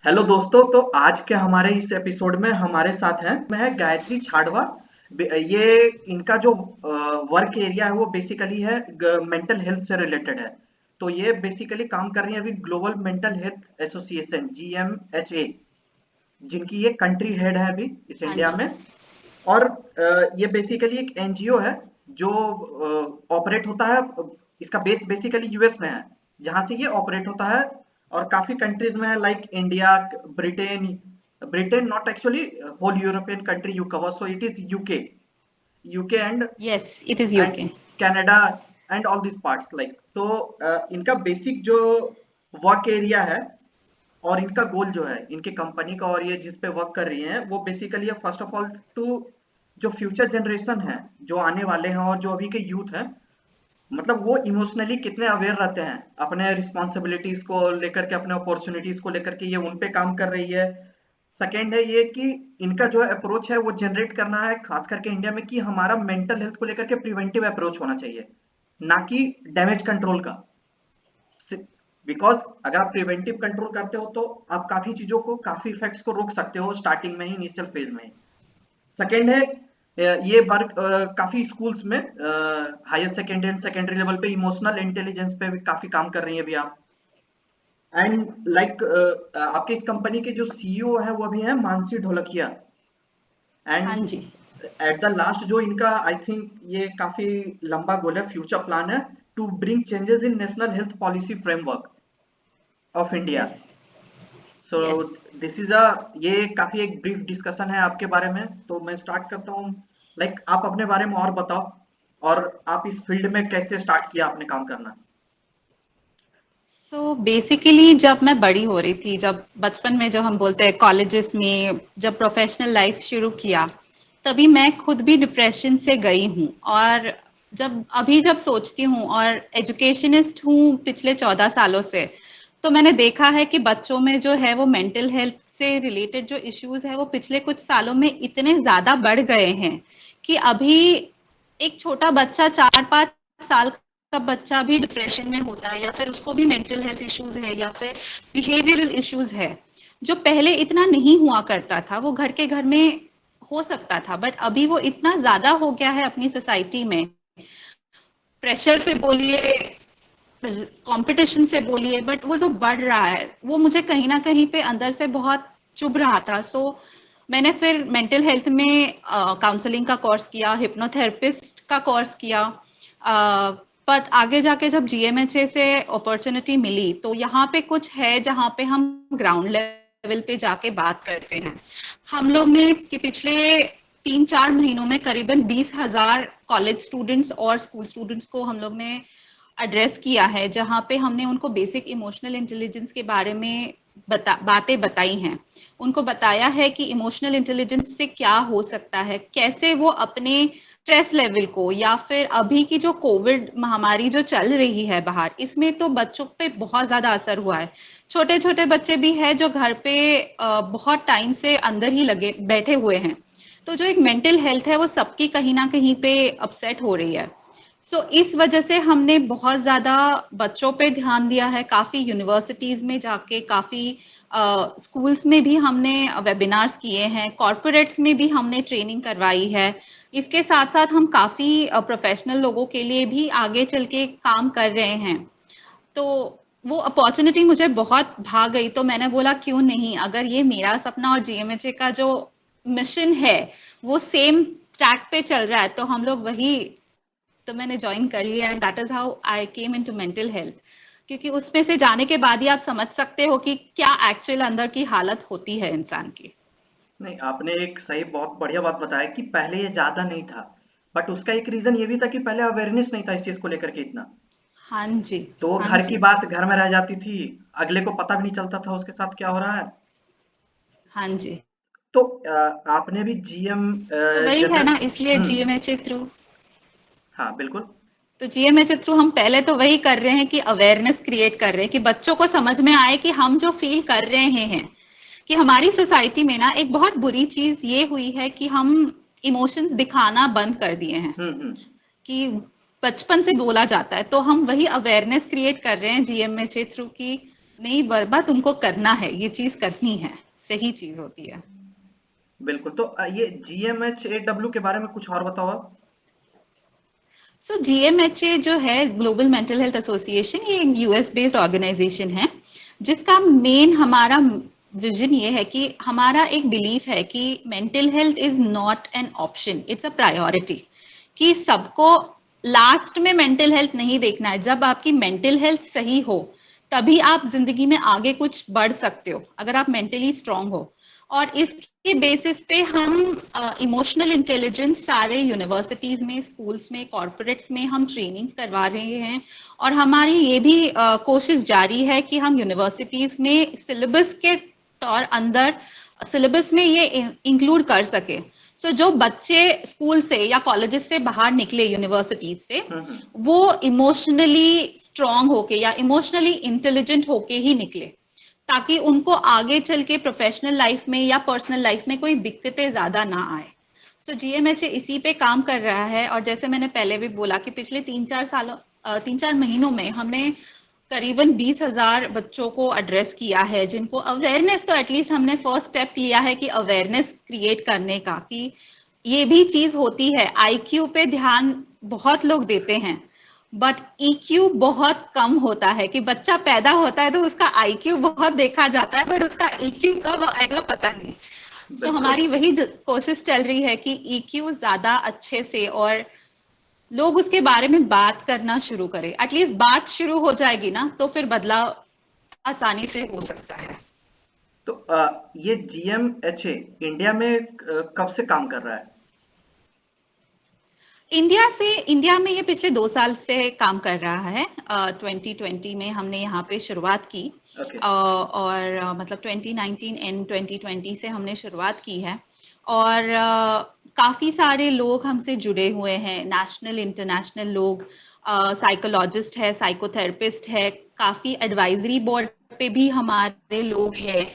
Hello दोस्तों, तो आज के हमारे इस एपिसोड में हमारे साथ हैं मैं गायत्री छाड़वा। ये इनका जो वर्क एरिया है वो बेसिकली है मेंटल हेल्थ से रिलेटेड है। तो ये बेसिकली काम कर रही है अभी global mental health association GMHA, जिनकी ये कंट्री हेड है अभी इस हाँ इंडिया जी। में। और ये बेसिकली एक एनजीओ है जो ऑपरेट होता है। इसका बेस बेसिकली यूएस में है, जहाँ से ये ऑपरेट होता है। और काफी कंट्रीज में है like India, Britain. Britain not actually whole European country you cover, so it is UK yes, it is and UK. Canada and all this parts like. तो इनका बेसिक जो वर्क एरिया है और इनका गोल जो है इनकी कंपनी का और ये जिस पे वर्क कर रही हैं वो बेसिकली है फर्स्ट ऑफ ऑल टू जो फ्यूचर जनरेशन है, जो आने वाले हैं और जो अभी के यूथ हैं, मतलब वो इमोशनली कितने अवेयर रहते हैं अपने रिस्पॉन्सिबिलिटीज को लेकर के, अपने अपॉर्चुनिटीज को लेकर के, ये उन पे काम कर रही है। सेकेंड है ये कि इनका जो अप्रोच है वो जनरेट करना है खास करके इंडिया में कि हमारा मेंटल हेल्थ को लेकर के प्रिवेंटिव अप्रोच होना चाहिए, ना कि डैमेज कंट्रोल का। बिकॉज अगर आप प्रिवेंटिव कंट्रोल करते हो तो आप काफी चीजों को, काफी इफेक्ट्स को रोक सकते हो स्टार्टिंग में ही, इनिशियल फेज में ही। सेकेंड है ये वर्क काफी स्कूल्स में higher secondary and secondary level पे इमोशनल इंटेलिजेंस पे भी काफी काम कर रही है अभी आप। एंड लाइक आपके इस कंपनी के जो सीईओ है वो अभी है मानसी ढोलकिया। हाँ एंड जी। एट द लास्ट जो इनका आई थिंक ये काफी लंबा गोल है, फ्यूचर प्लान है to bring changes in national health policy framework of India. Yes. So yes. This is a ये काफी एक ब्रीफ डिस्कशन है आपके बारे में, तो मैं स्टार्ट करता हूँ। लाइक आप अपने बारे में और बताओ, और आप इस फील्ड में कैसे स्टार्ट किया आपने काम करना। सो बेसिकली जब मैं बड़ी हो रही थी, जब बचपन में, जो हम बोलते हैं कॉलेजेस में, जब प्रोफेशनल लाइफ शुरू किया, तभी मैं खुद भी डिप्रेशन से गई हूँ। और जब सोचती हूँ, और एजुकेशनिस्ट हूँ पिछले 14 सालों से, तो मैंने देखा है कि बच्चों में जो है वो मेंटल हेल्थ से रिलेटेड जो इश्यूज है वो पिछले कुछ सालों में इतने ज्यादा बढ़ गए हैं कि अभी एक छोटा बच्चा, 4-5 साल का बच्चा भी डिप्रेशन में होता है, या फिर उसको भी मेंटल हेल्थ इश्यूज है, या फिर बिहेवियरल इश्यूज है, जो पहले इतना नहीं हुआ करता था। वो घर के घर में हो सकता था, बट अभी वो इतना ज्यादा हो गया है अपनी सोसाइटी में। प्रेशर से बोलिए, कंपटीशन से बोलिए, बट वो जो बढ़ रहा है वो मुझे कहीं ना कहीं पे अंदर से बहुत चुभ रहा था। सो मैंने फिर मेंटल हेल्थ में काउंसलिंग का कोर्स किया, हिप्नोथेरेपिस्ट का कोर्स किया। बट आगे जाके जब जीएमएचए से अपॉर्चुनिटी मिली, तो यहाँ पे कुछ है जहाँ पे हम ग्राउंड लेवल पे जाके बात करते हैं। हम लोग ने कि पिछले 3-4 महीनों में करीबन 20,000 कॉलेज स्टूडेंट्स और स्कूल स्टूडेंट्स को हम लोग ने एड्रेस किया है, जहां पे हमने उनको बेसिक इमोशनल इंटेलिजेंस के बारे में बातें बताई हैं। उनको बताया है कि इमोशनल इंटेलिजेंस से क्या हो सकता है, कैसे वो अपने स्ट्रेस लेवल को, या फिर अभी की जो कोविड महामारी जो चल रही है बाहर, इसमें तो बच्चों पे बहुत ज्यादा असर हुआ है। छोटे छोटे बच्चे भी हैं जो घर पे बहुत टाइम से अंदर ही लगे बैठे हुए हैं। तो जो एक मेंटल हेल्थ है वो सबकी कहीं ना कहीं पे अपसेट हो रही है। इस वजह से हमने बहुत ज्यादा बच्चों पे ध्यान दिया है, काफी यूनिवर्सिटीज में जाके, काफी स्कूल्स में भी हमने वेबिनार्स किए हैं, कॉरपोरेट्स में भी हमने ट्रेनिंग करवाई है। इसके साथ साथ हम काफी प्रोफेशनल लोगों के लिए भी आगे चल के काम कर रहे हैं। तो वो अपॉर्चुनिटी मुझे बहुत भा गई, तो मैंने बोला क्यों नहीं, अगर ये मेरा सपना और जीएमएचए का जो मिशन है वो सेम ट्रैक पे चल रहा है, तो हम लोग वही, तो मैंने ज्वाइन कर लिया। And that is how I came into mental health. क्योंकि उसमें से जाने के बाद ही आप समझ सकते हो कि क्या एक्चुअल अंदर की हालत होती है इंसान की। नहीं, आपने एक सही बहुत बढ़िया बात बताया कि पहले ये ज्यादा नहीं था, बट उसका एक रीजन ये भी था कि पहले अवेयरनेस नहीं था इस चीज को लेकर के इतना। हाँ जी। तो वो हाँ घर की जी। बात घर में रह जाती थी, अगले को पता भी नहीं चलता था उसके साथ क्या हो रहा है। हाँ जी। तो आपने भी जीएम तो वही है जनरल। ना, इसलिए हम्म। जीएमएचए थ्रू, हाँ बिल्कुल। तो जीएमएचए थ्रू हम पहले तो वही कर रहे हैं कि अवेयरनेस क्रिएट कर रहे हैं, कि बच्चों को समझ में आए कि हम जो फील कर रहे हैं, कि हमारी सोसाइटी में ना एक बहुत बुरी चीज ये हुई है कि हम इमोशंस दिखाना बंद कर दिए हैं। हम्म। कि बचपन से बोला जाता है, तो हम वही अवेयरनेस क्रिएट कर रहे हैं जीएमएचए थ्रू की नहीं बर्बाद, तुमको करना है, ये चीज करनी है, सही चीज होती है। बिल्कुल। तो ये GMHAW के बारे में कुछ और बताओ आप। सो जीएमएचए जो है, ग्लोबल मेंटल हेल्थ एसोसिएशन, ये एक यूएस बेस्ड ऑर्गेनाइजेशन है, जिसका मेन हमारा विजन ये है कि हमारा एक बिलीफ है कि mental health is not an option, it's a priority. कि सबको लास्ट में मेंटल हेल्थ नहीं देखना है, जब आपकी मेंटल हेल्थ सही हो तभी आप जिंदगी में आगे कुछ बढ़ सकते हो, अगर आप मेंटली स्ट्रांग हो। और इसके बेसिस पे हम इमोशनल इंटेलिजेंस सारे यूनिवर्सिटीज में, स्कूल्स में, कॉर्पोरेट्स में हम ट्रेनिंग्स करवा रहे हैं। और हमारी ये भी कोशिश जारी है कि हम यूनिवर्सिटीज में सिलेबस के तौर अंदर, सिलेबस में ये इंक्लूड कर सके। सो जो बच्चे स्कूल से या कॉलेजेस से बाहर निकले, यूनिवर्सिटीज से, हम्म। वो इमोशनली स्ट्रांग होके या इमोशनली इंटेलिजेंट होके ही निकले, ताकि उनको आगे चल के प्रोफेशनल लाइफ में या पर्सनल लाइफ में कोई दिक्कतें ज्यादा ना आए। सो जीएमएचए इसी पे काम कर रहा है। और जैसे मैंने पहले भी बोला कि पिछले 3-4 महीनों में हमने करीबन 20,000 बच्चों को एड्रेस किया है, जिनको अवेयरनेस, तो एटलीस्ट हमने फर्स्ट स्टेप लिया है कि अवेयरनेस क्रिएट करने का, कि ये भी चीज होती है। आईक्यू पे ध्यान बहुत लोग देते हैं, बट ईक्यू बहुत कम होता है, कि बच्चा पैदा होता है तो उसका आईक्यू बहुत देखा जाता है, बट उसका ईक्यू कब आएगा पता नहीं। सो बिल्कुल। हमारी वही कोशिश चल रही है कि ईक्यू ज्यादा अच्छे से, और लोग उसके बारे में बात करना शुरू करें। एटलीस्ट बात शुरू हो जाएगी ना, तो फिर बदलाव आसानी से हो सकता है। तो ये GMHA इंडिया में कब से काम कर रहा है? इंडिया में ये पिछले 2 साल से काम कर रहा है। 2020 में हमने यहाँ पे शुरुआत की। ओके। और मतलब 2019 एंड 2020 से हमने शुरुआत की है। और काफी सारे लोग हमसे जुड़े हुए हैं, नेशनल इंटरनेशनल लोग, साइकोलॉजिस्ट है, साइकोथेरेपिस्ट है, काफी एडवाइजरी बोर्ड पे भी हमारे लोग हैं,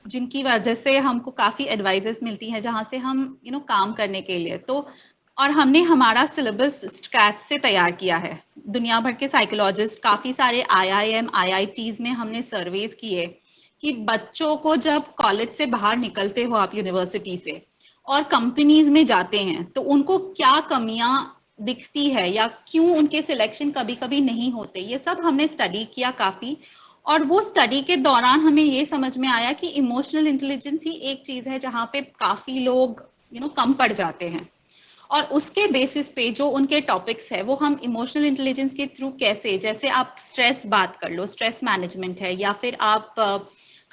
जिनकी वजह से हमको काफी एडवाइजेस मिलती हैं, जहां से हम काम करने के लिए। तो और हमने हमारा सिलेबस स्क्रैच से तैयार किया है। दुनिया भर के साइकोलॉजिस्ट, काफी सारे IIM IITs में हमने सर्वेस किए कि बच्चों को जब कॉलेज से बाहर निकलते हो आप, यूनिवर्सिटी से, और कंपनीज में जाते हैं, तो उनको क्या कमियां दिखती है या क्यों उनके सिलेक्शन कभी कभी नहीं होते, ये सब हमने स्टडी किया काफी। और वो स्टडी के दौरान हमें ये समझ में आया कि इमोशनल इंटेलिजेंस ही एक चीज है जहां पे काफी लोग कम पड़ जाते हैं। और उसके बेसिस पे जो उनके टॉपिक्स है, वो हम इमोशनल इंटेलिजेंस के थ्रू कैसे, जैसे आप स्ट्रेस बात कर लो, स्ट्रेस मैनेजमेंट है, या फिर आप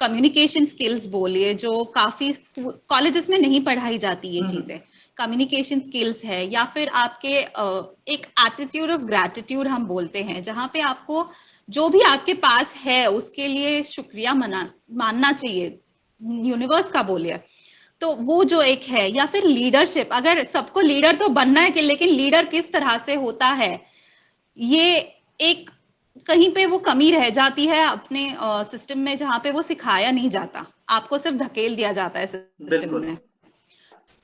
कम्युनिकेशन स्किल्स बोलिए, जो काफी कॉलेजेस में नहीं पढ़ाई जाती ये हम्म। चीजें। कम्युनिकेशन स्किल्स है, या फिर आपके एक एटीट्यूड ऑफ ग्रैटिट्यूड हम बोलते हैं, जहां पे आपको जो भी आपके पास है उसके लिए शुक्रिया मानना चाहिए, यूनिवर्स का बोलिए। तो वो जो एक है, या फिर लीडरशिप, अगर सबको लीडर तो बनना है कि, लेकिन लीडर किस तरह से होता है, ये एक कहीं पे वो कमी रह जाती है अपने सिस्टम में, जहां पे वो सिखाया नहीं जाता, आपको सिर्फ धकेल दिया जाता है सिस्टम बिल्कुल। में।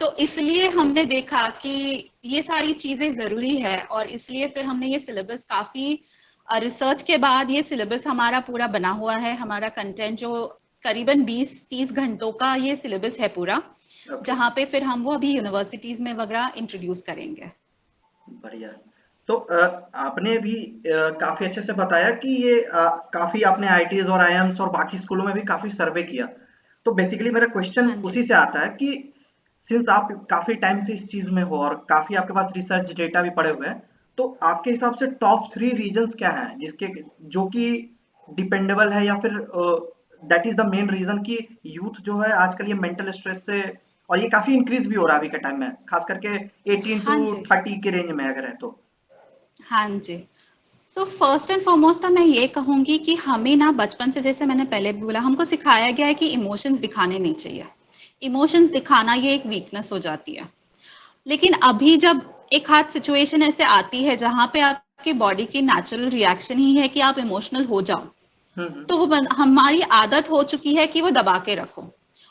तो इसलिए हमने देखा कि ये सारी चीजें जरूरी है, और इसलिए फिर हमने ये सिलेबस काफी रिसर्च के बाद, ये सिलेबस हमारा पूरा बना हुआ है। हमारा कंटेंट जो करीबन 20-30 घंटों का ये सिलेबस है पूरा, ओके। जहां पे फिर हम वो अभी यूनिवर्सिटीज में वगैरह इंट्रोड्यूस करेंगे। बढ़िया। तो आपने भी काफी अच्छे से बताया कि ये काफी आपने आईटीज और आईएम्स और बाकी स्कूलों में भी काफी सर्वे किया। तो बेसिकली मेरा क्वेश्चन हाँ जी। उसी से आता है कि सिंस आप काफी टाइम से इस चीज में हो और काफी आपके पास रिसर्च डेटा भी पड़े हुए हैं, तो आपके हिसाब से टॉप 3 रीजंस क्या हैं जिसके जो कि डिपेंडेबल है, या फिर that is the main reason कि यूथ जो है आजकल ये मेंटल स्ट्रेस से, और ये काफी इंक्रीज भी हो रहा है अभी के टाइम में, खास करके 18 टू हाँ जी। 30 के रेंज में अगर है तो। हाँ जी। सो फर्स्ट एंड फॉरमोस्ट तो मैं ये कहूंगी कि हमें ना बचपन से, जैसे मैंने पहले भी बोला, हमको सिखाया गया है कि इमोशंस दिखाने नहीं चाहिए। इमोशंस दिखाना ये एक वीकनेस हो जाती है। लेकिन अभी जब एक हाथ सिचुएशन ऐसे आती है जहां पे आपकी बॉडी की नेचुरल रिएक्शन ही है कि आप इमोशनल हो जाओ, हम्म। तो वो हमारी आदत हो चुकी है कि वो दबा के रखो।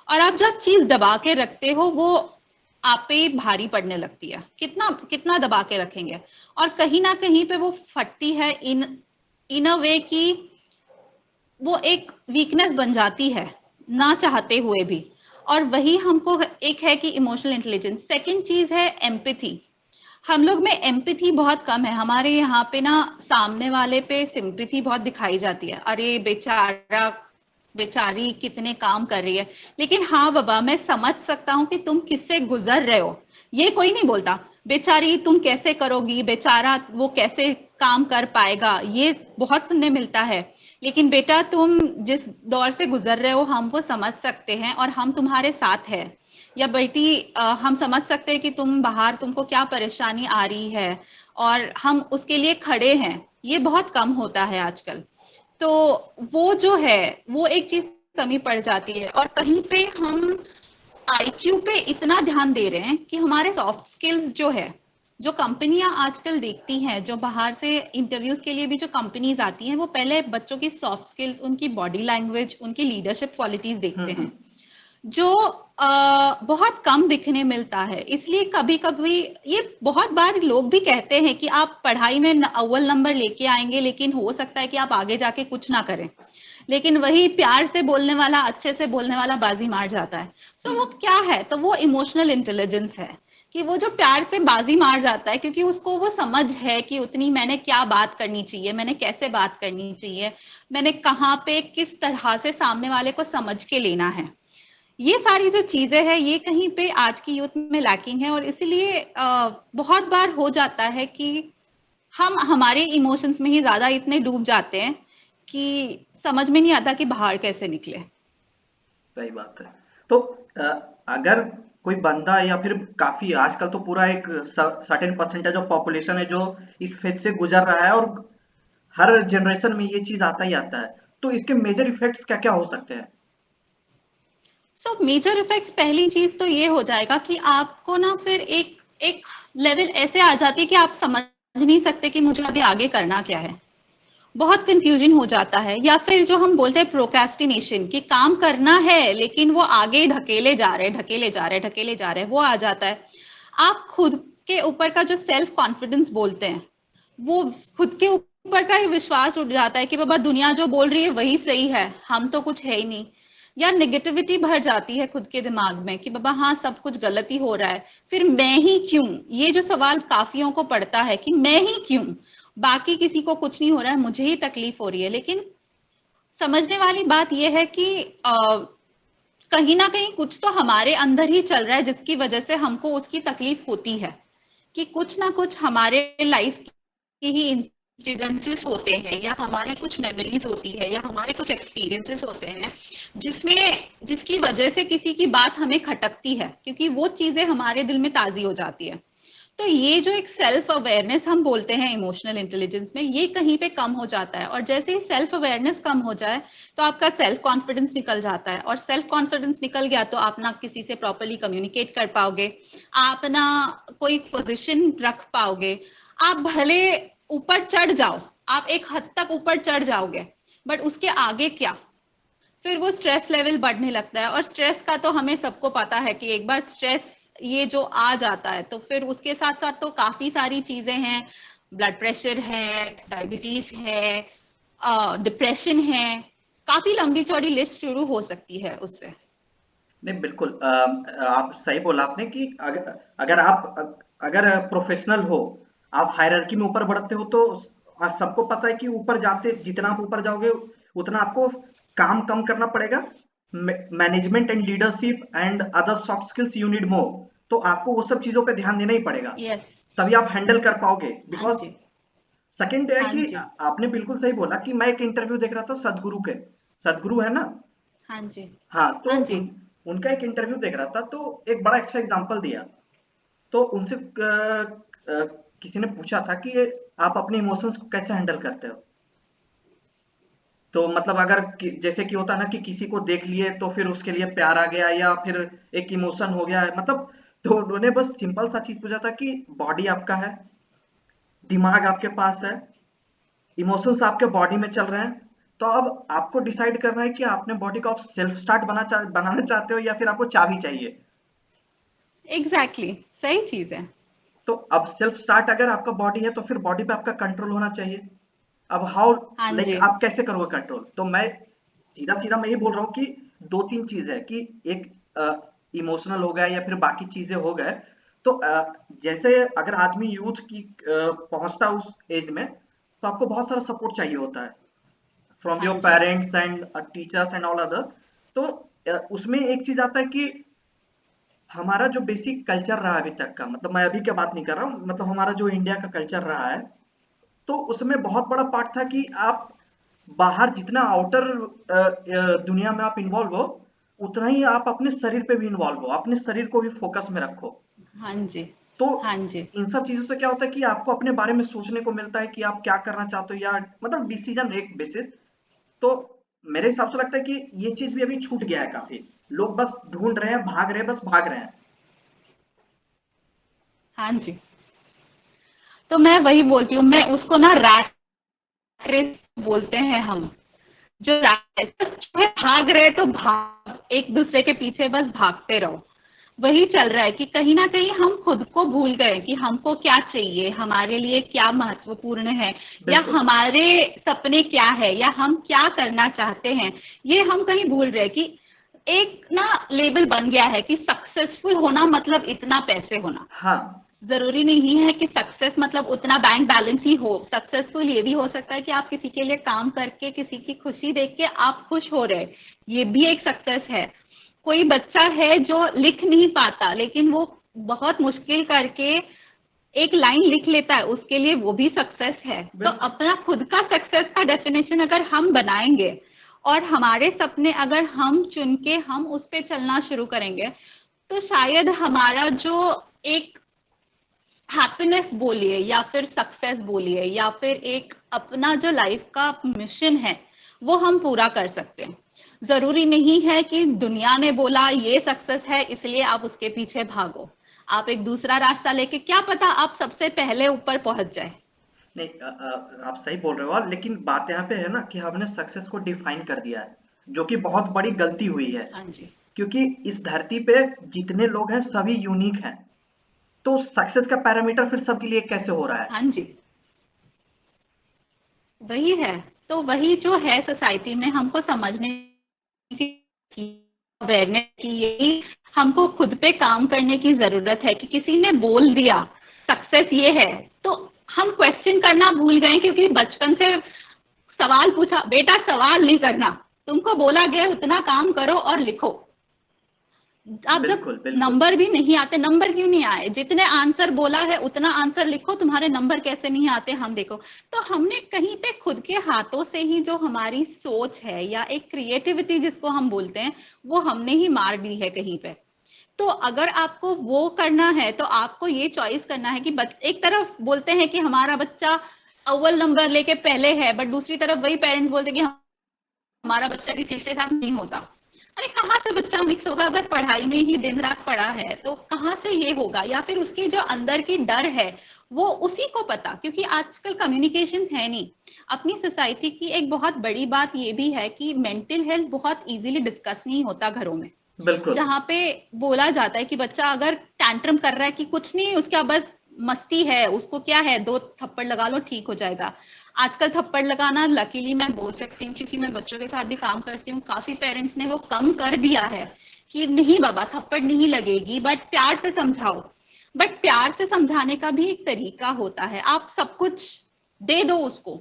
और आप जब चीज दबा के रखते हो, वो आप पे भारी पड़ने लगती है। कितना कितना दबा के रखेंगे, और कहीं ना कहीं पे वो फटती है इन इन अ वे कि वो एक वीकनेस बन जाती है ना चाहते हुए भी। और वही हमको एक है कि इमोशनल इंटेलिजेंस। सेकंड चीज है एम्पैथी। हम लोग में एम्पैथी बहुत कम है। हमारे यहाँ पे ना सामने वाले पे सिंपैथी बहुत दिखाई जाती है, अरे बेचारा बेचारी कितने काम कर रही है। लेकिन हाँ बाबा, मैं समझ सकता हूँ कि तुम किससे गुजर रहे हो। ये कोई नहीं बोलता बेचारी तुम कैसे करोगी, बेचारा वो कैसे काम कर पाएगा, ये बहुत सुनने मिलता है। लेकिन बेटा तुम जिस दौर से गुजर रहे हो हम वो समझ सकते हैं और हम तुम्हारे साथ है। या बेटी हम समझ सकते हैं कि तुम बाहर तुमको क्या परेशानी आ रही है और हम उसके लिए खड़े हैं। ये बहुत कम होता है आजकल। तो वो जो है वो एक चीज कमी पड़ जाती है। और कहीं पे हम आईक्यू पे इतना ध्यान दे रहे हैं कि हमारे सॉफ्ट स्किल्स जो है, जो कंपनियां आजकल देखती हैं, जो बाहर से इंटरव्यूज के लिए भी जो कंपनीज आती हैं, वो पहले बच्चों की सॉफ्ट स्किल्स, उनकी बॉडी लैंग्वेज, उनकी लीडरशिप क्वालिटीज देखते हैं, जो बहुत कम दिखने मिलता है। इसलिए कभी कभी ये बहुत बार लोग भी कहते हैं कि आप पढ़ाई में अव्वल नंबर लेके आएंगे लेकिन हो सकता है कि आप आगे जाके कुछ ना करें। लेकिन वही प्यार से बोलने वाला, अच्छे से बोलने वाला बाजी मार जाता है। सो वो क्या है, तो वो इमोशनल इंटेलिजेंस है कि वो जो प्यार से बाजी मार जाता है क्योंकि उसको वो समझ है कि उतनी मैंने क्या बात करनी चाहिए, मैंने कैसे बात करनी चाहिए, मैंने कहाँ पे किस तरह से सामने वाले को समझ के लेना है। ये सारी जो चीजें हैं ये कहीं पे आज की यूथ में लैकिंग है। और इसलिए बहुत बार हो जाता है कि हम हमारे इमोशंस में ही ज्यादा इतने डूब जाते हैं कि समझ में नहीं आता कि बाहर कैसे निकले। सही बात है। तो अगर कोई बंदा या फिर काफी आजकल तो पूरा एक सर्टेन परसेंटेज ऑफ पॉपुलेशन है जो इस फेज से गुजर रहा है, और हर जनरेशन में ये चीज आता ही आता है, तो इसके मेजर इफेक्ट्स क्या क्या हो सकते हैं? सो मेजर इफेक्ट्स, पहली चीज तो ये हो जाएगा कि आपको ना फिर एक एक लेवल ऐसे आ जाती है कि आप समझ नहीं सकते कि मुझे अभी आगे करना क्या है। बहुत कंफ्यूजन हो जाता है। या फिर जो हम बोलते हैं प्रोक्रेस्टिनेशन, कि काम करना है लेकिन वो आगे ढकेले जा रहे ढकेले जा रहे ढकेले जा रहे, वो आ जाता है। आप खुद के ऊपर का जो सेल्फ कॉन्फिडेंस बोलते हैं, वो खुद के ऊपर का ही विश्वास उठ जाता है कि बाबा दुनिया जो बोल रही है वही सही है, हम तो कुछ है ही नहीं। या नेगेटिविटी भर जाती है खुद के दिमाग में कि बाबा हाँ सब कुछ गलत ही हो रहा है, फिर मैं ही क्यों। ये जो सवाल काफियों को पड़ता है कि मैं ही क्यों, बाकी किसी को कुछ नहीं हो रहा है, मुझे ही तकलीफ हो रही है। लेकिन समझने वाली बात यह है कि कहीं ना कहीं कुछ तो हमारे अंदर ही चल रहा है जिसकी वजह से हमको उसकी तकलीफ होती है। कि कुछ ना कुछ हमारे लाइफ की ही इंसिडेंसेस होते हैं, या हमारे कुछ मेमोरीज होती है, या हमारे कुछ एक्सपीरियंसेस होते हैं जिसमें जिसकी वजह से किसी की बात हमें खटकती है, क्योंकि वो चीजें हमारे दिल में ताजी हो जाती है। तो ये जो एक सेल्फ अवेयरनेस हम बोलते हैं इमोशनल इंटेलिजेंस में, ये कहीं पे कम हो जाता है। और जैसे ही सेल्फ अवेयरनेस कम हो जाए तो आपका सेल्फ कॉन्फिडेंस निकल जाता है। और सेल्फ कॉन्फिडेंस निकल गया तो आप ना किसी से प्रॉपरली कम्युनिकेट कर पाओगे, आप ना कोई पोजीशन रख पाओगे। आप भले ऊपर चढ़ जाओ, आप एक हद तक ऊपर चढ़ जाओगे, बट उसके आगे क्या, फिर वो स्ट्रेस लेवल बढ़ने लगता है। और स्ट्रेस का तो हमें सबको पता है कि एक बार स्ट्रेस ये जो आ जाता है तो फिर उसके साथ साथ तो काफी सारी चीजें हैं। ब्लड प्रेशर है, डायबिटीज है, डिप्रेशन है, काफी लंबी चौड़ी लिस्ट शुरू हो सकती है उससे। नहीं, बिल्कुल आप सही बोला आपने कि अगर आप अगर प्रोफेशनल हो, आप हायरार्की में ऊपर बढ़ते हो, तो सबको पता है कि ऊपर जाते जितना आप ऊपर जाओगे उतना आपको काम कम करना पड़ेगा। Management and leadership and other soft skills you need more. तो आपको वो सब चीजों पे ध्यान देना ही पड़ेगा, यस। तभी आप हैंडल कर पाओगे। हाँ बिकॉज जी। सेकंड है हाँ कि जी। आपने बिल्कुल सही बोला कि मैं एक इंटरव्यू देख रहा था सदगुरु के। सदगुरु है ना? हाँ जी। हाँ, तो हाँ जी। उनका एक इंटरव्यू देख रहा था, तो एक बड़ा अच्छा एग्जांपल दिया। तो उनसे किसी ने पूछा था कि आप अपने इमोशंस को कैसे हैंडल करते हो? तो मतलब अगर जैसे कि होता है ना कि किसी को देख लिए तो फिर उसके लिए प्यार आ गया, या फिर एक इमोशन हो गया है, मतलब। तो उन्होंने बस सिंपल सा चीज पूछा था कि बॉडी आपका है, दिमाग आपके पास है, इमोशंस आपके बॉडी में चल रहे हैं। तो अब आपको डिसाइड करना है कि आपने बॉडी को आप सेल्फ स्टार्ट बनाना चाहते हो, या फिर आपको चाबी चाहिए। एग्जैक्टली exactly, सही चीज है। तो अब सेल्फ स्टार्ट अगर आपका बॉडी है तो फिर बॉडी पे आपका कंट्रोल होना चाहिए। अब हाउ, हाँ लाइक जी। आप कैसे करोगे कंट्रोल? तो मैं सीधा सीधा मैं ये बोल रहा हूँ कि दो तीन चीज है कि एक इमोशनल हो गया या फिर बाकी चीजें हो गए। तो जैसे अगर आदमी यूथ की पहुंचता है उस एज में, तो आपको बहुत सारा सपोर्ट चाहिए होता है फ्रॉम हाँ योर जी। Parents and teachers and all other. तो उसमें एक चीज आता है कि हमारा जो बेसिक कल्चर रहा है अभी तक का, मतलब मैं अभी क्या बात नहीं कर रहा हूँ, मतलब हमारा जो इंडिया का कल्चर रहा है, तो उसमें बहुत बड़ा पार्ट था कि आप बाहर जितना आउटर दुनिया में आप इन्वॉल्व हो, उतना ही आप अपने शरीर पे भी इन्वॉल्व हो, अपने शरीर को भी फोकस में रखो। हाँ जी। तो हाँ जी। इन सब चीजों से क्या होता है कि आपको अपने बारे में सोचने को मिलता है कि आप क्या करना चाहते हो, या मतलब डिसीजन एक बेसिस। तो मेरे हिसाब से लगता है कि ये चीज भी अभी छूट गया है काफी। लोग बस ढूंढ रहे हैं, भाग रहे हैं, बस भाग रहे हैं। हाँ जी। तो मैं वही बोलती हूँ, मैं उसको ना रैट रेस बोलते हैं हम। जो रैट रेस जो है, भाग रहे तो भाग, एक दूसरे के पीछे बस भागते रहो। वही चल रहा है कि कहीं ना कहीं हम खुद को भूल गए कि हमको क्या चाहिए, हमारे लिए क्या महत्वपूर्ण है, या बिल्कुल। हमारे सपने क्या है, या हम क्या करना चाहते हैं। ये हम कहीं भूल रहे कि एक ना लेबल बन गया है कि सक्सेसफुल होना मतलब इतना पैसे होना। हाँ। जरूरी नहीं है कि सक्सेस मतलब उतना बैंक बैलेंस ही हो। सक्सेसफुल ये भी हो सकता है कि आप किसी के लिए काम करके, किसी की खुशी देख के आप खुश हो रहे, ये भी एक सक्सेस है। कोई बच्चा है जो लिख नहीं पाता, लेकिन वो बहुत मुश्किल करके एक लाइन लिख लेता है, उसके लिए वो भी सक्सेस है। तो बिल्कुल। अपना खुद का सक्सेस का डेफिनेशन अगर हम बनाएंगे, और हमारे सपने अगर हम चुन के हम उस पे चलना शुरू करेंगे, तो शायद हमारा जो एक हैप्पीनेस बोलिए, या फिर सक्सेस बोलिए, या फिर एक अपना जो लाइफ का मिशन है, वो हम पूरा कर सकते हैं। जरूरी नहीं है कि दुनिया ने बोला ये सक्सेस है इसलिए आप उसके पीछे भागो। आप एक दूसरा रास्ता लेके, क्या पता आप सबसे पहले ऊपर पहुंच जाए। नहीं, आप सही बोल रहे हो, लेकिन बात यहाँ पे है ना कि हमने सक्सेस को डिफाइन कर दिया है, जो कि बहुत बड़ी गलती हुई है। हाँ जी। क्योंकि इस धरती पे जितने लोग हैं सभी यूनिक हैं, तो सक्सेस का पैरामीटर फिर सबके लिए कैसे हो रहा है? हाँ जी। वही है। तो वही जो है सोसाइटी में हमको समझने की, अवेयरनेस की, यही हमको खुद पे काम करने की जरूरत है कि किसी ने बोल दिया सक्सेस ये है, तो हम क्वेश्चन करना भूल गए, क्योंकि बचपन से सवाल पूछा, बेटा सवाल नहीं करना, तुमको बोला गया उतना काम करो और लिखो। आप जब बिल्कुल, बिल्कुल। नंबर भी नहीं आते, नंबर क्यों नहीं आए, जितने आंसर बोला है उतना आंसर लिखो, तुम्हारे नंबर कैसे नहीं आते हम देखो। तो हमने कहीं पे खुद के हाथों से ही जो हमारी सोच है, या एक क्रिएटिविटी जिसको हम बोलते हैं, वो हमने ही मार दी है कहीं पे। तो अगर आपको वो करना है, तो आपको ये चॉइस करना है कि एक तरफ बोलते हैं कि हमारा बच्चा अव्वल नंबर लेके पहले है, बट दूसरी तरफ वही पेरेंट्स बोलते हैं कि हमारा बच्चा किसी के साथ नहीं होता। अरे कहाँ से बच्चा मिक्स होगा, अगर पढ़ाई में ही दिन रात पड़ा है तो कहाँ से ये होगा। या फिर उसकी जो अंदर की डर है वो उसी को पता, क्योंकि आजकल कम्युनिकेशन है नहीं। अपनी सोसाइटी की एक बहुत बड़ी बात ये भी है कि मेंटल हेल्थ बहुत इजीली डिस्कस नहीं होता घरों में। बिल्कुल। जहाँ पे बोला जाता है कि बच्चा अगर टैंट्रम कर रहा है कि कुछ नहीं, उसका बस मस्ती है, उसको क्या है, दो थप्पड़ लगा लो ठीक हो जाएगा। आजकल थप्पड़ लगाना लकीली मैं बोल सकती हूँ, क्योंकि मैं बच्चों के साथ भी काम करती हूँ, काफी पेरेंट्स ने वो कम कर दिया है कि नहीं बाबा थप्पड़ नहीं लगेगी, बट प्यार से समझाओ। बट प्यार से समझाने का भी एक तरीका होता है, आप सब कुछ दे दो उसको,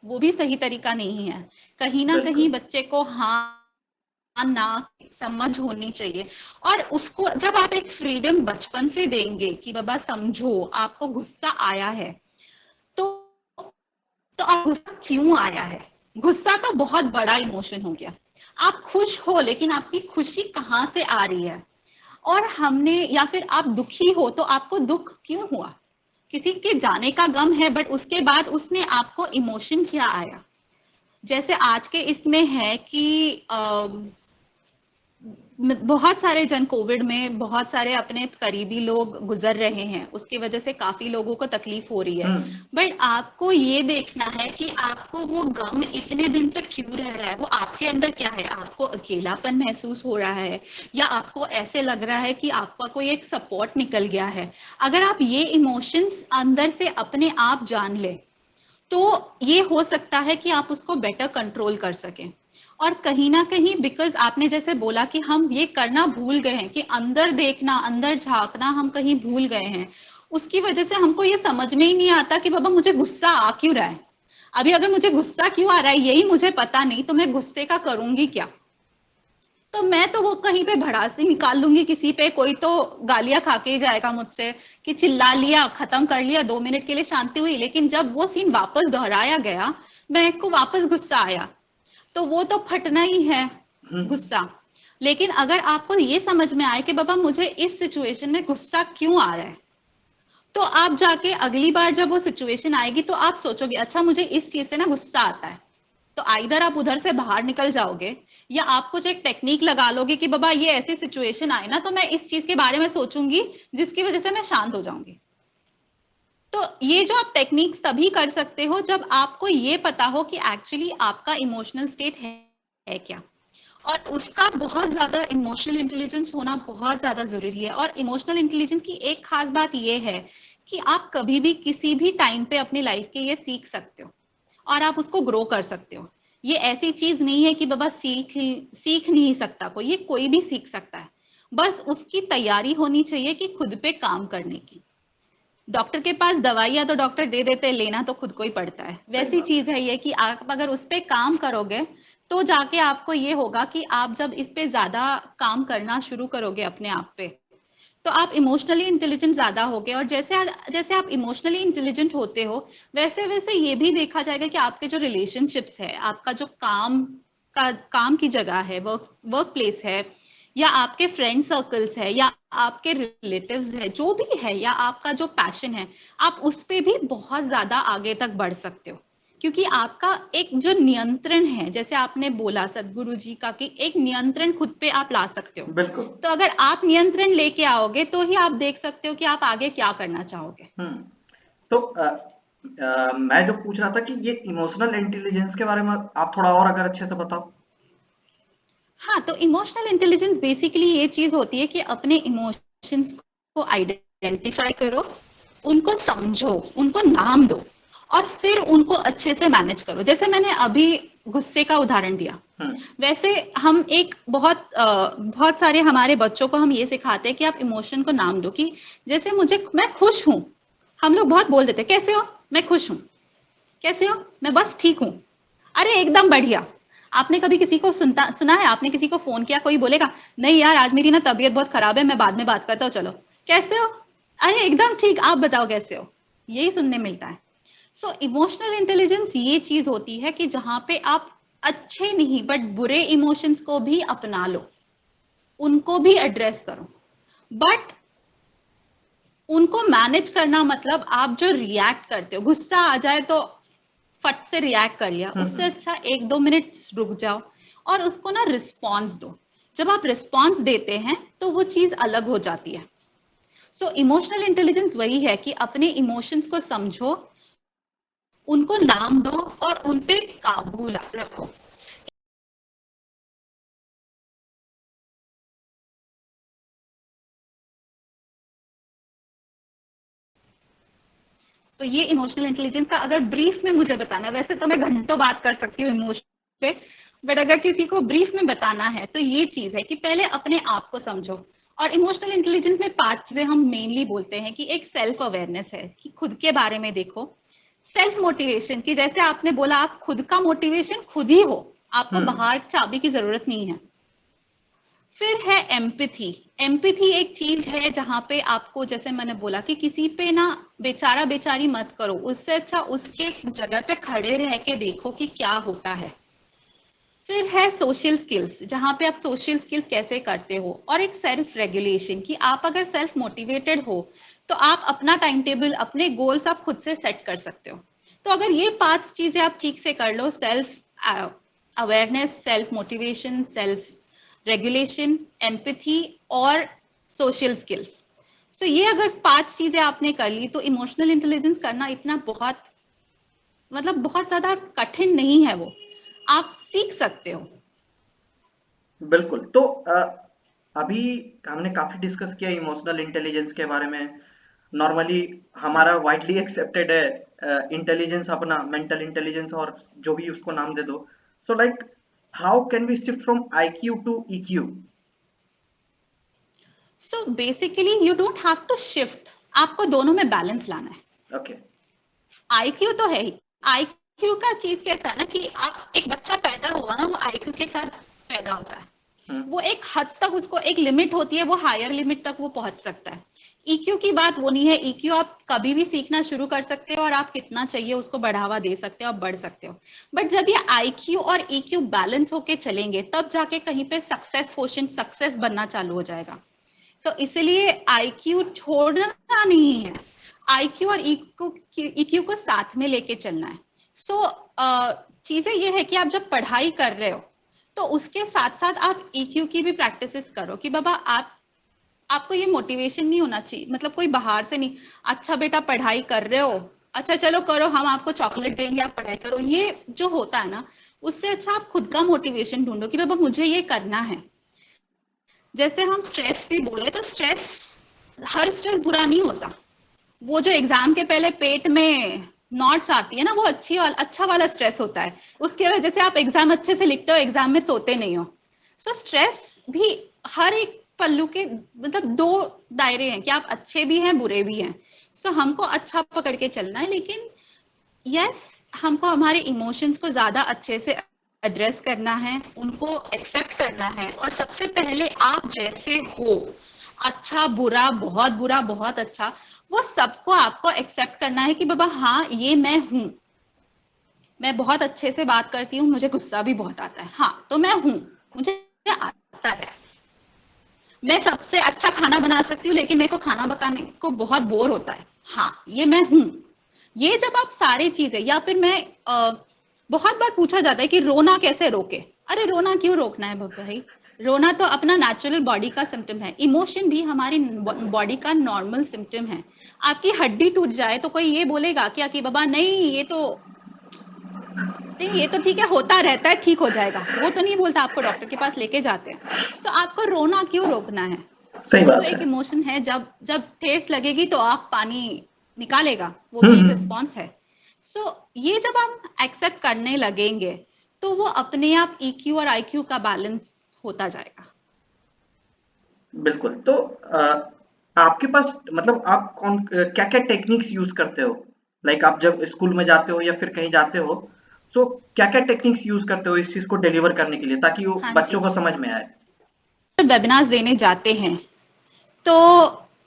वो भी सही तरीका नहीं है। कहीं ना कहीं बिल्कुल। बच्चे को हाँ ना समझ होनी चाहिए। और उसको जब आप एक फ्रीडम बचपन से देंगे कि बाबा समझो, आपको गुस्सा आया है, तो आप गुस्सा क्यों आया है, गुस्सा तो बहुत बड़ा इमोशन हो गया। आप खुश हो, लेकिन आपकी खुशी कहाँ से आ रही है, और हमने, या फिर आप दुखी हो तो आपको दुख क्यों हुआ। किसी के जाने का गम है, बट उसके बाद उसने आपको इमोशन क्या आया। जैसे आज के इसमें है कि बहुत सारे जन कोविड में बहुत सारे अपने करीबी लोग गुजर रहे हैं, उसकी वजह से काफी लोगों को तकलीफ हो रही है। हम्म। बट आपको ये देखना है कि आपको वो गम इतने दिन तक क्यों रह रहा है, वो आपके अंदर क्या है, आपको अकेलापन महसूस हो रहा है, या आपको ऐसे लग रहा है कि आपका कोई एक सपोर्ट निकल गया है। अगर आप ये इमोशंस अंदर से अपने आप जान ले, तो ये हो सकता है कि आप उसको बेटर कंट्रोल कर सकें। और कहीं ना कहीं बिकॉज आपने जैसे बोला कि हम ये करना भूल गए हैं कि अंदर देखना, अंदर झांकना हम कहीं भूल गए हैं, उसकी वजह से हमको ये समझ में ही नहीं आता कि बाबा मुझे गुस्सा आ क्यों रहा है। अभी अगर मुझे गुस्सा क्यों आ रहा है यही मुझे पता नहीं, तो मैं गुस्से का करूंगी क्या? तो मैं तो वो कहीं पे भड़ासी निकाल लूंगी किसी पे, कोई तो गालियां खा के ही जाएगा मुझसे कि चिल्ला लिया, खत्म कर लिया, 2 मिनट के लिए शांति हुई, लेकिन जब वो सीन वापस दोहराया गया, मैं को वापस गुस्सा आया, तो वो तो फटना ही है हम्म। गुस्सा। लेकिन अगर आपको ये समझ में आए कि बाबा मुझे इस सिचुएशन में गुस्सा क्यों आ रहा है, तो आप जाके अगली बार जब वो सिचुएशन आएगी तो आप सोचोगे अच्छा मुझे इस चीज से ना गुस्सा आता है, तो आइदर आप उधर से बाहर निकल जाओगे या आप कुछ एक टेक्निक लगा लोगे कि बाबा ये ऐसी सिचुएशन आए ना तो मैं इस चीज के बारे में सोचूंगी जिसकी वजह से मैं शांत हो जाऊंगी। तो ये जो आप टेक्निक्स तभी कर सकते हो जब आपको ये पता हो कि एक्चुअली आपका इमोशनल स्टेट है क्या, और उसका बहुत ज्यादा इमोशनल इंटेलिजेंस होना बहुत ज्यादा जरूरी है। और इमोशनल इंटेलिजेंस की एक खास बात ये है कि आप कभी भी किसी भी टाइम पे अपनी लाइफ के ये सीख सकते हो और आप उसको ग्रो कर सकते हो। ये ऐसी चीज नहीं है कि बाबा सीख नहीं सकता कोई, ये कोई भी सीख सकता है, बस उसकी तैयारी होनी चाहिए कि खुद पे काम करने की। डॉक्टर के पास दवाइयां तो डॉक्टर दे देते हैं, लेना तो खुद को ही पड़ता है, सही वैसी बात है। चीज है ये कि आप अगर उस पे काम करोगे तो जाके आपको ये होगा कि आप जब इस पे ज्यादा काम करना शुरू करोगे अपने आप पे, तो आप इमोशनली इंटेलिजेंट ज्यादा होगे। और जैसे जैसे आप इमोशनली इंटेलिजेंट होते हो वैसे वैसे ये भी देखा जाएगा कि आपके जो रिलेशनशिप्स है, आपका जो काम की जगह है, वर्क प्लेस है, या आपके फ्रेंड सर्कल्स है, या आपके रिलेटिव्स है, जो भी है, या आपका जो पैशन है, आप उस पे भी बहुत ज्यादा आगे तक बढ़ सकते हो। क्योंकि आपका एक जो नियंत्रण है, जैसे आपने बोला सदगुरु जी का, कि एक नियंत्रण खुद पे आप ला सकते हो। बिल्कुल। तो अगर आप नियंत्रण लेके आओगे तो ही आप देख सकते हो कि आप आगे क्या करना चाहोगे। हम्म। तो मैं जो पूछ रहा था कि ये इमोशनल इंटेलिजेंस के बारे में आप थोड़ा और अगर अच्छे से बताओ। हाँ, तो इमोशनल इंटेलिजेंस बेसिकली ये चीज होती है कि अपने इमोशंस को आइडेंटिफाई करो, उनको समझो, उनको नाम दो, और फिर उनको अच्छे से मैनेज करो। जैसे मैंने अभी गुस्से का उदाहरण दिया, हम्म। वैसे हम एक बहुत सारे हमारे बच्चों को हम ये सिखाते हैं कि आप इमोशन को नाम दो, कि जैसे मुझे मैं खुश हूं, हम लोग बहुत बोल देते हैं कैसे हो, मैं खुश हूं, कैसे हो, मैं बस ठीक हूँ, अरे एकदम बढ़िया। आपने कभी किसी को सुना है, आपने किसी को फोन किया, कोई बोलेगा नहीं यार आज मेरी ना तबीयत बहुत खराब है, मैं बाद में बात करता हूँ, चलो कैसे हो, अरे एकदम ठीक, आप बताओ कैसे हो, यही सुनने मिलता है। सो इमोशनल इंटेलिजेंस ये चीज होती है कि जहां पे आप अच्छे नहीं बट बुरे इमोशंस को भी अपना लो, उनको भी एड्रेस करो, बट उनको मैनेज करना मतलब आप जो रिएक्ट करते हो, गुस्सा आ जाए तो फट से रिएक्ट कर लिया, उससे हम्म। अच्छा 1-2 मिनट रुक जाओ और उसको ना रिस्पॉन्स दो। जब आप रिस्पॉन्स देते हैं तो वो चीज अलग हो जाती है। सो इमोशनल इंटेलिजेंस वही है कि अपने इमोशंस को समझो, उनको नाम दो और उन पे काबू रखो। तो ये इमोशनल इंटेलिजेंस का अगर ब्रीफ में मुझे बताना, वैसे तो मैं घंटों बात कर सकती हूँ इमोशन पे, बट अगर किसी को ब्रीफ में बताना है तो ये चीज है कि पहले अपने आप को समझो। और इमोशनल इंटेलिजेंस में 5 चीजें हम मेनली बोलते हैं कि एक सेल्फ अवेयरनेस है कि खुद के बारे में देखो, सेल्फ मोटिवेशन की जैसे आपने बोला आप खुद का मोटिवेशन खुद ही हो, आपको हम्म। बाहर चाबी की जरूरत नहीं है। फिर है एम्पैथी। एम्पैथी एक चीज है जहां पे आपको, जैसे मैंने बोला कि किसी पे ना बेचारा बेचारी मत करो, उससे अच्छा उसके जगह पे खड़े रह के देखो कि क्या होता है। फिर है सोशल स्किल्स, जहां पे आप सोशल स्किल्स कैसे करते हो, और एक सेल्फ रेगुलेशन कि आप अगर सेल्फ मोटिवेटेड हो तो आप अपना टाइम टेबल, अपने गोल्स आप खुद से सेट कर सकते हो। तो अगर ये 5 चीजें आप ठीक से कर लो, self awareness, self motivation, self regulation, empathy और सोशल स्किल्स, सो ये अगर 5 चीजें आपने कर ली तो इमोशनल इंटेलिजेंस करना इतना बहुत, मतलब बहुत ज्यादा कठिन नहीं है वो, आप सीख सकते हो। बिल्कुल। तो अभी हमने काफी डिस्कस किया इमोशनल इंटेलिजेंस के बारे में। नॉर्मली हमारा वाइडली एक्सेप्टेड है इंटेलिजेंस अपना मेंटल इंटेलिजेंस, और जो भी उसको नाम दे दो। So like how can we shift from IQ to EQ? So basically you don't have to shift, आपको दोनों में बैलेंस लाना है। Okay. आईक्यू तो है ही। आईक्यू का चीज कैसा है ना कि आप एक बच्चा पैदा हुआ ना, वो आईक्यू के साथ पैदा होता है। वो एक हद तक उसको एक लिमिट होती है, वो हायर लिमिट तक वो पहुंच सकता है। ईक्यू की बात वो नहीं है। ईक्यू आप कभी भी सीखना शुरू कर सकते हो और आप कितना चाहिए उसको बढ़ावा दे सकते हो, आप बढ़ सकते हो। बट जब ये आईक्यू और ईक्यू बैलेंस होके चलेंगे तब जाके कहीं पे सक्सेस क्वोशंट सक्सेस बनना चालू हो जाएगा। तो इसलिए आईक्यू छोड़ना नहीं है, आईक्यू और ईक्यू को साथ में लेके चलना है। सो चीजें ये है कि आप जब पढ़ाई कर रहे हो तो उसके साथ साथ आप ईक्यू की भी प्रैक्टिसेस करो कि बाबा आपको ये मोटिवेशन नहीं होना चाहिए, मतलब कोई बाहर से नहीं, अच्छा बेटा पढ़ाई कर रहे हो, अच्छा चलो करो, हम आपको चॉकलेट देंगे, आप पढ़ाई करो, ये जो होता है ना, उससे अच्छा आप खुद का मोटिवेशन ढूंढो कि बाबा मुझे ये करना है। जैसे हम स्ट्रेस भी बोले तो स्ट्रेस, हर स्ट्रेस बुरा नहीं होता। वो जो एग्जाम के पहले पेट में नॉट्स आती है ना, वो अच्छा वाला स्ट्रेस होता है। उसकी वजह से आप एग्जाम अच्छे से लिखते हो, एग्जाम में सोते नहीं हो। सो स्ट्रेस भी हर एक पल्लू के मतलब दो दायरे हैं कि आप अच्छे भी हैं बुरे भी हैं। सो हमको अच्छा पकड़ के चलना है, लेकिन यस हमको हमारे इमोशंस को ज्यादा अच्छे से एड्रेस करना है, उनको एक्सेप्ट करना है। और सबसे पहले आप जैसे हो, अच्छा बुरा बहुत अच्छा, वो सबको आपको एक्सेप्ट करना है कि बाबा हाँ ये मैं हूं, मैं बहुत अच्छे से बात करती हूँ, मुझे गुस्सा भी बहुत आता है, हाँ तो मैं हूं, मुझे आता है। मैं सबसे अच्छा खाना बना सकती हूँ लेकिन मेरे को खाना पकाने को बहुत बोर होता है, हाँ ये मैं हूं। ये जब आप सारी चीजें, या फिर मैं बहुत बार पूछा जाता है कि रोना कैसे रोके। अरे रोना क्यों रोकना है भाई, रोना तो अपना नेचुरल बॉडी का सिम्टम है। इमोशन भी हमारी बॉडी का नॉर्मल सिम्टम है। आपकी हड्डी टूट जाए तो कोई ये बोलेगा क्या कि बाबा नहीं ये तो ठीक है, होता रहता है, ठीक हो जाएगा, वो तो नहीं बोलता, आपको डॉक्टर के पास लेके जाते हैं। सो आपको रोना क्यों रोकना है? सही वो तो बात है। एक इमोशन है, जब जब ठेस लगेगी तो आंख पानी निकालेगा, वो भी एक हम्म। रिस्पॉन्स है। सो ये जब हम एक्सेप्ट करने लगेंगे तो वो अपने आप ईक्यू और आईक्यू का बैलेंस होता जाएगा। बिल्कुल। तो आपके पास मतलब आप कौन क्या क्या टेक्निक्स यूज करते हो? लाइक आप जब स्कूल में जाते हो या फिर कहीं जाते हो, तो क्या क्या टेक्निक्स यूज करते हो इस चीज को डिलीवर करने के लिए ताकि वो हाँ बच्चों जी, को समझ में आए? वेबिनार्स देने जाते हैं तो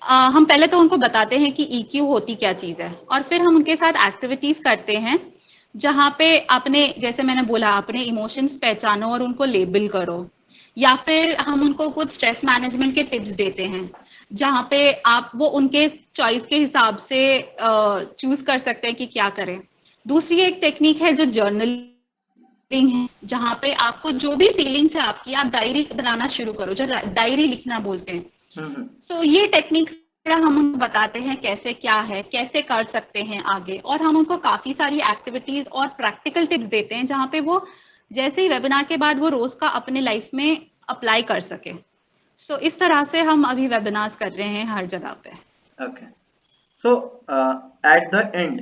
हम पहले तो उनको बताते हैं कि ईक्यू होती क्या चीज है, और फिर हम उनके साथ एक्टिविटीज करते हैं जहां पे अपने, जैसे मैंने बोला, अपने इमोशंस पहचानो और उनको लेबल करो। या फिर हम उनको कुछ स्ट्रेस मैनेजमेंट के टिप्स देते हैं जहां पे आप वो उनके चॉइस के हिसाब से चूज कर सकते हैं कि क्या करें। दूसरी एक टेक्निक है जो जर्नलिंग है, जहां पे आपको जो भी फीलिंग्स है आपकी, आप डायरी बनाना शुरू करो, जो डायरी लिखना बोलते हैं। हम्म। सो ये टेक्निक हम उनको बताते हैं कैसे क्या है, कैसे कर सकते हैं आगे, और हम उनको काफी सारी एक्टिविटीज और प्रैक्टिकल टिप्स देते हैं जहां पे वो जैसे ही वेबिनार के बाद वो रोज का अपने लाइफ में अप्लाई कर सके। सो इस तरह से हम अभी वेबिनार्स कर रहे हैं हर जगह पे। Okay. So at the end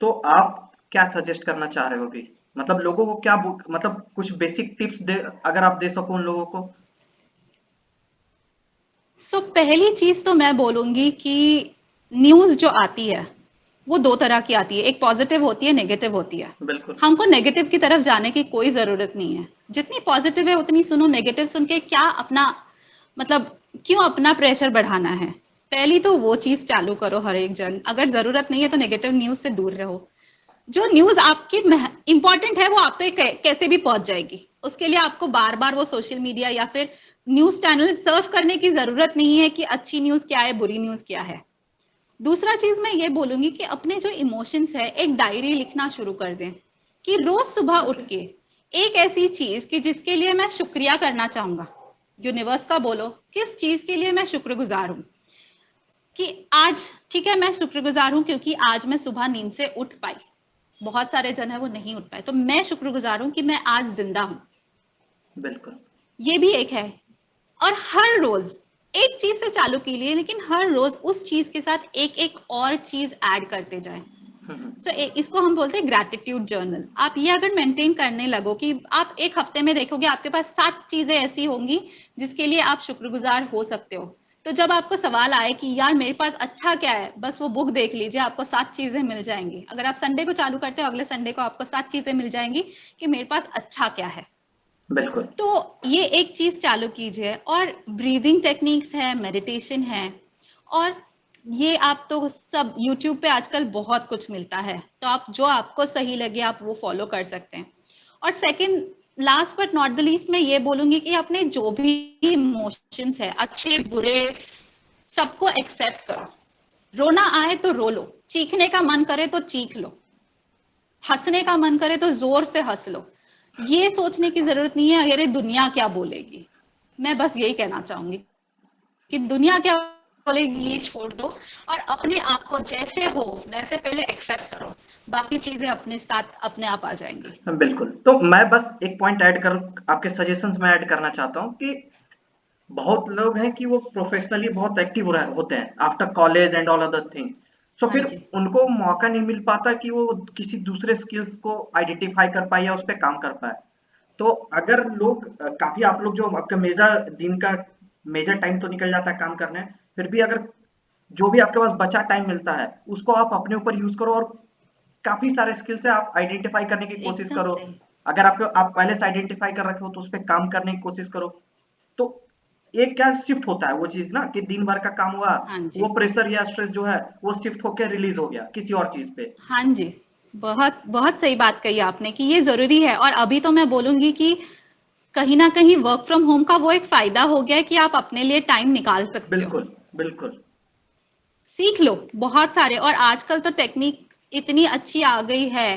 तो आप क्या सजेस्ट करना चाह रहे हो अभी? मतलब लोगों को क्या मतलब कुछ बेसिक टिप्स दे, अगर आप दे सको उन लोगों को। सो पहली चीज तो मैं बोलूंगी कि न्यूज जो आती है वो दो तरह की आती है, एक पॉजिटिव होती है, नेगेटिव होती है। बिल्कुल। हमको नेगेटिव की तरफ जाने की कोई जरूरत नहीं है, जितनी पॉजिटिव है उतनी सुनो। नेगेटिव सुन के क्या अपना मतलब क्यों अपना प्रेशर बढ़ाना है? पहली तो वो चीज चालू करो हर एक जन, अगर जरूरत नहीं है तो नेगेटिव न्यूज से दूर रहो। जो न्यूज आपकी इंपॉर्टेंट है वो आप पे कैसे भी पहुंच जाएगी, उसके लिए आपको बार बार वो सोशल मीडिया या फिर न्यूज चैनल सर्व करने की जरूरत नहीं है कि अच्छी न्यूज क्या है बुरी न्यूज क्या है। दूसरा चीज मैं ये बोलूंगी कि अपने जो इमोशंस है एक डायरी लिखना शुरू कर दें, कि रोज सुबह उठ ओके। के एक ऐसी चीज कि जिसके लिए मैं शुक्रिया करना चाहूंगा, यूनिवर्स का बोलो किस चीज के लिए मैं शुक्रगुजार हूं। कि आज ठीक है मैं शुक्रगुजार हूं क्योंकि आज मैं सुबह नींद से उठ पाई, बहुत सारे जन है वो नहीं उठ पाए, तो मैं शुक्रगुजार हूं कि मैं आज जिंदा हूं। बिल्कुल। ये भी एक है। और हर रोज एक चीज से चालू कीजिए, लेकिन हर रोज उस चीज के साथ एक एक और चीज ऐड करते जाएं। सो इसको हम बोलते हैं ग्रैटिट्यूड जर्नल। आप ये अगर मेंटेन करने लगो कि आप एक हफ्ते में देखोगे आपके पास 7 चीजें ऐसी होंगी जिसके लिए आप शुक्रगुजार हो सकते हो। तो जब आपको सवाल आए कि यार मेरे पास अच्छा क्या है, बस वो बुक देख लीजिए, आपको 7 चीजें मिल जाएंगी। अगर आप संडे को चालू करते हो, अगले संडे को आपको 7 चीजें मिल जाएंगी कि मेरे पास अच्छा क्या है। बिल्कुल। तो ये एक चीज चालू कीजिए। और ब्रीदिंग टेक्निक्स है, मेडिटेशन है, और ये आप तो सब यूट्यूब पे आजकल बहुत कुछ मिलता है, तो आप जो आपको सही लगे आप वो फॉलो कर सकते हैं। और second, last but not the least, मैं ये बोलूंगी कि अपने जो भी इमोशंस है, अच्छे बुरे, सबको एक्सेप्ट करो। रोना आए तो रो लो, चीखने का मन करे तो चीख लो, हंसने का मन करे तो जोर से हंस लो। ये सोचने की जरूरत नहीं है अरे दुनिया क्या बोलेगी। मैं बस यही कहना चाहूंगी कि दुनिया क्या बोलेगी ये छोड़ दो, और अपने आप को जैसे हो वैसे पहले एक्सेप्ट करो, बाकी चीजें अपने साथ अपने आप आ जाएंगी। बिल्कुल, तो मैं बस एक पॉइंट ऐड कर आपके सजेशंस में ऐड करना चाहता हूँ कि बहुत लोग हैं कि वो प्रोफेशनली बहुत एक्टिव हो रहे होते हैं after college and all other thing. So हाँ फिर जी। उनको मौका नहीं मिल पाता कि वो किसी दूसरे स्किल्स को आइडेंटिफाई कर पाए या उस पर काम कर पाए। तो अगर लोग काफी आप लोग जो आपका मेजर दिन का मेजर टाइम तो निकल जाता है काम करने, फिर भी अगर जो भी आपके पास बचा टाइम मिलता है उसको आप अपने ऊपर यूज करो, और काफी सारे स्किल्स है आप आइडेंटिफाई करने की कोशिश एकदम करो। सही। अगर आप पहले से आइडेंटिफाई कर रखे हो तो उस पर काम करने की कोशिश करो। तो एक क्या शिफ्ट होता है वो चीज ना कि दिन भर का काम हुआ, हाँ वो जी। प्रेशर या स्ट्रेस जो है वो शिफ्ट होकर रिलीज हो गया किसी और चीज पे। हाँ जी। बहुत बहुत सही बात कही आपने कि ये जरूरी है। और अभी तो मैं बोलूंगी कि कहीं ना कहीं वर्क फ्रॉम होम का वो एक फायदा हो गया है कि आप अपने लिए टाइम निकाल सकते हो। बिल्कुल बिल्कुल। सीख लो बहुत सारे। और आजकल तो टेक्निक इतनी अच्छी आ गई है,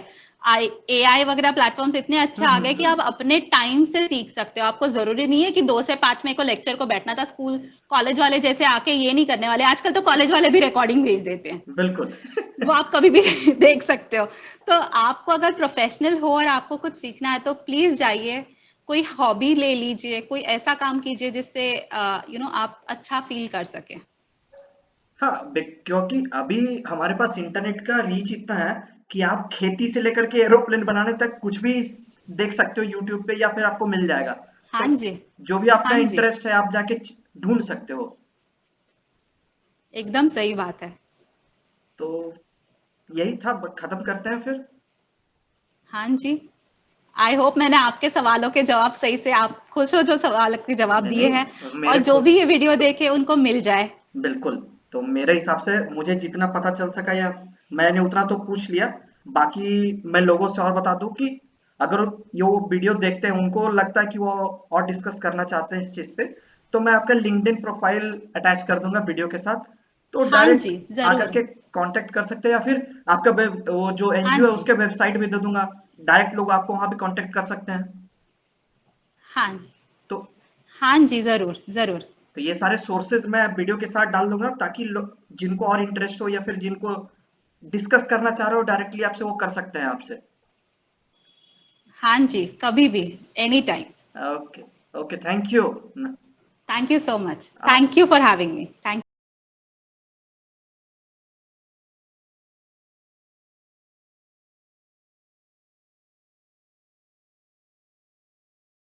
एआई वगैरह प्लेटफॉर्म्स इतने अच्छे आ गए कि आप अपने टाइम से सीख सकते हो। आपको जरूरी नहीं है कि 2 से 5 में को लेक्चर को बैठना था। स्कूल कॉलेज वाले जैसे आके ये नहीं करने वाले। आजकल तो कॉलेज वाले भी रिकॉर्डिंग भेज देते हैं, बिल्कुल। वो आप कभी भी देख सकते हो। तो आपको अगर प्रोफेशनल हो और आपको कुछ सीखना है तो प्लीज जाइए, कोई हॉबी ले लीजिए, कोई ऐसा काम कीजिए जिससे आप अच्छा फील कर सके। हाँ, क्योंकि अभी हमारे पास इंटरनेट का रीच इतना है कि आप खेती से लेकर के एरोप्लेन बनाने तक कुछ भी देख सकते हो यूट्यूब पे, या फिर आपको मिल जाएगा। हाँ तो जी। जो भी आपका हाँ जी। इंटरेस्ट है आप जाके ढूंढ सकते हो। एकदम सही बात है। तो यही था, खत्म करते हैं फिर। हाँ जी। आई होप मैंने आपके सवालों के जवाब सही से, आप खुश हो जो सवाल के जवाब नहीं दिए हैं, नहीं, और मेरे जो को भी ये वीडियो देखे उनको मिल जाए। बिल्कुल। तो मेरे हिसाब से मुझे जितना पता चल सका या मैंने उतना तो पूछ लिया। बाकी मैं लोगों से और बता दूं कि अगर ये वो वीडियो देखते हैं उनको लगता है कि वो और डिस्कस करना चाहते हैं इस चीज पे, तो मैं आपका लिंक्डइन प्रोफाइल अटैच कर दूंगा वीडियो के साथ। तो हाँ डायरेक्ट जी, आकर जरूर। के कांटेक्ट कर सकते हैं, या फिर आपका वो जो हाँ एनजीओ है जी। उसके वेबसाइट भी दे दूंगा। डायरेक्ट लोग आपको वहां पे कांटेक्ट कर सकते हैं। हाँ जी। तो हाँ जी, जरूर जरूर। तो ये सारे सोर्सेज मैं वीडियो के साथ डाल दूंगा, ताकि जिनको और इंटरेस्ट हो या फिर जिनको डिस्कस करना चाह रहे हो डायरेक्टली आपसे, वो कर सकते हैं आपसे। हाँ जी, कभी भी, any time. Okay. Okay, thank you. Thank you so much. आप thank you for having me. Thank